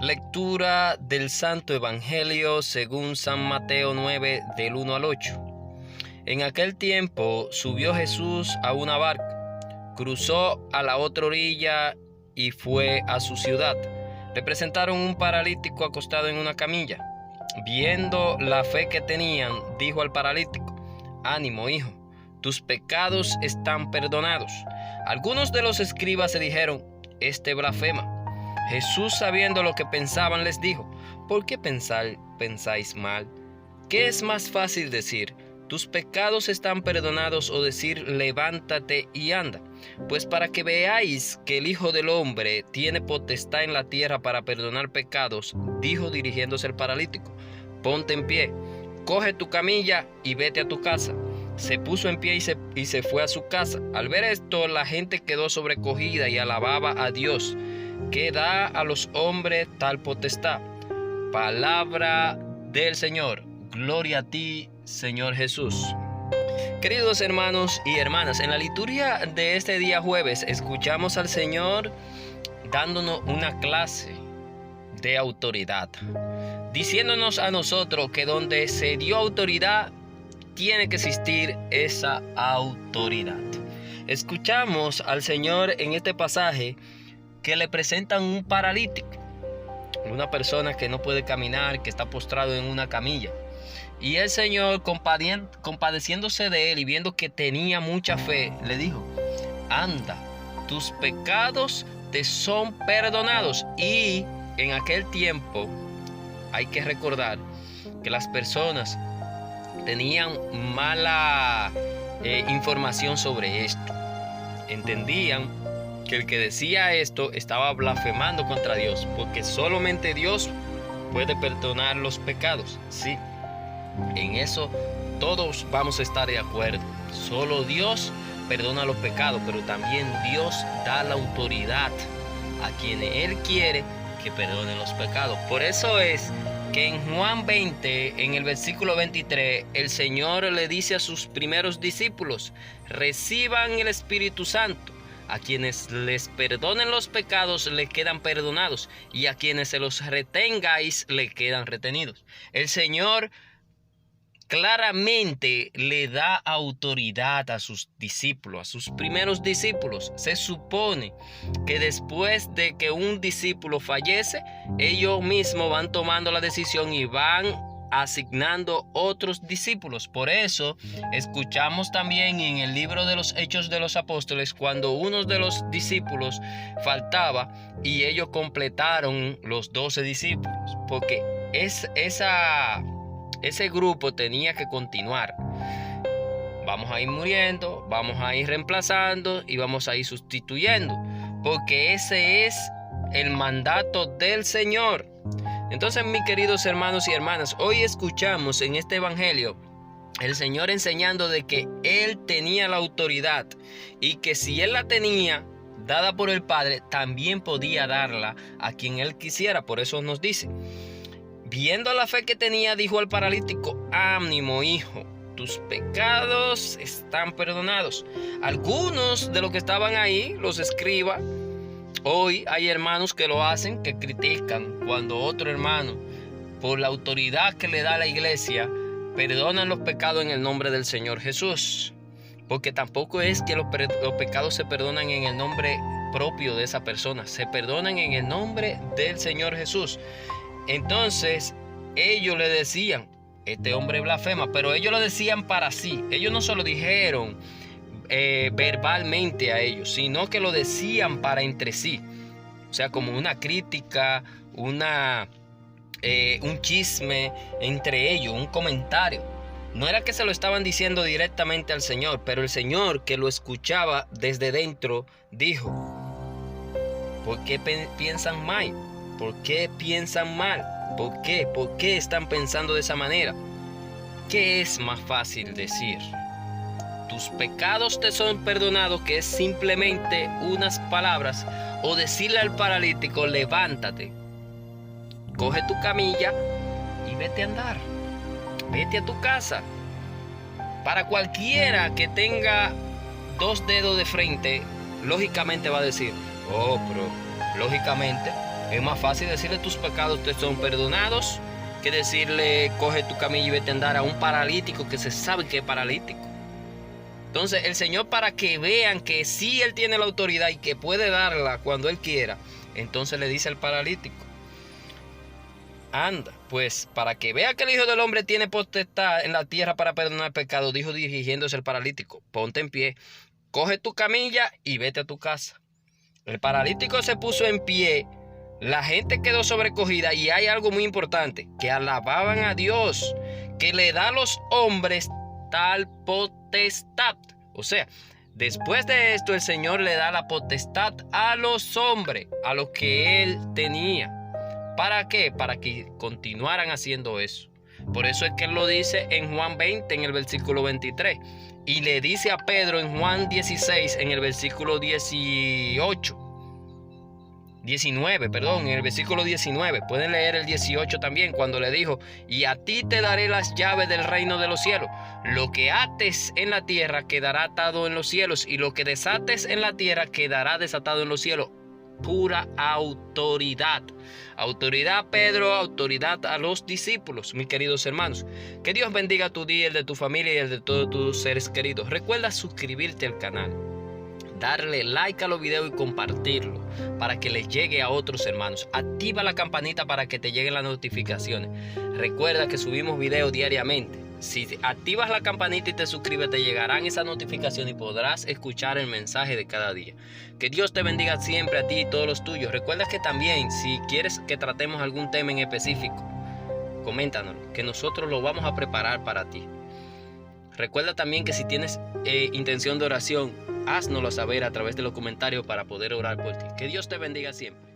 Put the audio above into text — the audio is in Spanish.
Lectura del Santo Evangelio según San Mateo 9, del 1 al 8. En aquel tiempo subió Jesús a una barca, cruzó a la otra orilla y fue a su ciudad. Le presentaron un paralítico acostado en una camilla. Viendo la fe que tenían, dijo al paralítico: «Ánimo, hijo, tus pecados están perdonados». Algunos de los escribas se dijeron: «Este blasfema». Jesús, sabiendo lo que pensaban, les dijo: «¿Por qué pensáis mal? ¿Qué es más fácil decir: tus pecados están perdonados, o decir: levántate y anda? Pues para que veáis que el Hijo del Hombre tiene potestad en la tierra para perdonar pecados», dijo dirigiéndose al paralítico: «Ponte en pie, coge tu camilla y vete a tu casa». Se puso en pie y se fue a su casa. Al ver esto, la gente quedó sobrecogida y alababa a Dios, que da a los hombres tal potestad. Palabra del Señor. Gloria a ti, Señor Jesús. Queridos hermanos y hermanas, en la liturgia de este día jueves escuchamos al Señor dándonos una clase de autoridad, diciéndonos a nosotros que donde se dio autoridad, tiene que existir esa autoridad. Escuchamos al Señor en este pasaje que le presentan un paralítico, una persona que no puede caminar, que está postrado en una camilla. Y el Señor, compadeciéndose de él y viendo que tenía mucha fe, le dijo: «Anda, tus pecados te son perdonados». Y en aquel tiempo hay que recordar que las personas tenían mala información sobre esto. Entendían que el que decía esto estaba blasfemando contra Dios, porque solamente Dios puede perdonar los pecados. Sí, en eso todos vamos a estar de acuerdo. Solo Dios perdona los pecados, pero también Dios da la autoridad a quien Él quiere que perdonen los pecados. Por eso es que en Juan 20, en el versículo 23, el Señor le dice a sus primeros discípulos: «Reciban el Espíritu Santo. A quienes les perdonen los pecados le quedan perdonados, y a quienes se los retengáis le quedan retenidos». El Señor claramente le da autoridad a sus discípulos, a sus primeros discípulos. Se supone que después de que un discípulo fallece, ellos mismos van tomando la decisión y van asignando otros discípulos. Por eso escuchamos también en el libro de los Hechos de los Apóstoles cuando uno de los discípulos faltaba y ellos completaron los 12 discípulos, porque ese grupo tenía que continuar. Vamos a ir muriendo, vamos a ir reemplazando y vamos a ir sustituyendo, porque ese es el mandato del Señor. Entonces, mis queridos hermanos y hermanas, hoy escuchamos en este evangelio el Señor enseñando de que Él tenía la autoridad y que si Él la tenía dada por el Padre, también podía darla a quien Él quisiera. Por eso nos dice: viendo la fe que tenía, dijo al paralítico: «Ánimo, hijo, tus pecados están perdonados». Algunos de los que estaban ahí, los escribas, hoy hay hermanos que lo hacen, que critican cuando otro hermano, por la autoridad que le da la iglesia, perdonan los pecados en el nombre del Señor Jesús. Porque tampoco es que los pecados se perdonan en el nombre propio de esa persona, se perdonan en el nombre del Señor Jesús. Entonces ellos le decían: «Este hombre blasfema», pero ellos lo decían para sí. Ellos no se lo dijeron verbalmente a ellos, sino que lo decían para entre sí. O sea, como una crítica, un chisme entre ellos, un comentario. No era que se lo estaban diciendo directamente al Señor, pero el Señor, que lo escuchaba desde dentro, dijo: «¿Por qué piensan mal? ¿Por qué piensan mal? ¿Por qué? ¿Por qué están pensando de esa manera? ¿Qué es más fácil decir? Tus pecados te son perdonados, que es simplemente unas palabras, o decirle al paralítico: levántate, coge tu camilla y vete a andar, vete a tu casa». Para cualquiera que tenga 2 dedos de frente, lógicamente va a decir: «Oh, pero lógicamente Es más fácil decirle tus pecados te son perdonados que decirle coge tu camilla y vete a andar a un paralítico que se sabe que es paralítico. Entonces el Señor, para que vean que sí Él tiene la autoridad y que puede darla cuando Él quiera, entonces le dice al paralítico, anda, pues para que vea que el Hijo del Hombre tiene potestad en la tierra para perdonar pecados, dijo dirigiéndose al paralítico, ponte en pie, coge tu camilla y vete a tu casa. El paralítico se puso en pie, la gente quedó sobrecogida y hay algo muy importante, que alababan a Dios, que le da a los hombres tal potestad. O sea, después de esto el Señor le da la potestad a los hombres, a lo que Él tenía. ¿Para qué? Para que continuaran haciendo eso. Por eso es que Él lo dice en Juan 20, en el versículo 23. Y le dice a Pedro en Juan 16, en el versículo 19, en el versículo 19. Pueden leer el 18 también, cuando le dijo, y a ti te daré las llaves del reino de los cielos. Lo que ates en la tierra quedará atado en los cielos, y lo que desates en la tierra quedará desatado en los cielos. Pura autoridad. Autoridad a Pedro, autoridad a los discípulos, mis queridos hermanos. Que Dios bendiga tu día, el de tu familia y el de todos tus seres queridos. Recuerda suscribirte al canal, darle like a los videos y compartirlo para que les llegue a otros hermanos. Activa la campanita para que te lleguen las notificaciones. Recuerda que subimos videos diariamente. Si activas la campanita y te suscribes, te llegarán esas notificaciones y podrás escuchar el mensaje de cada día. Que Dios te bendiga siempre a ti y todos los tuyos. Recuerda que también, si quieres que tratemos algún tema en específico, coméntanoslo, que nosotros lo vamos a preparar para ti. Recuerda también que si tienes intención de oración, háznoslo saber a través de los comentarios para poder orar por ti. Que Dios te bendiga siempre.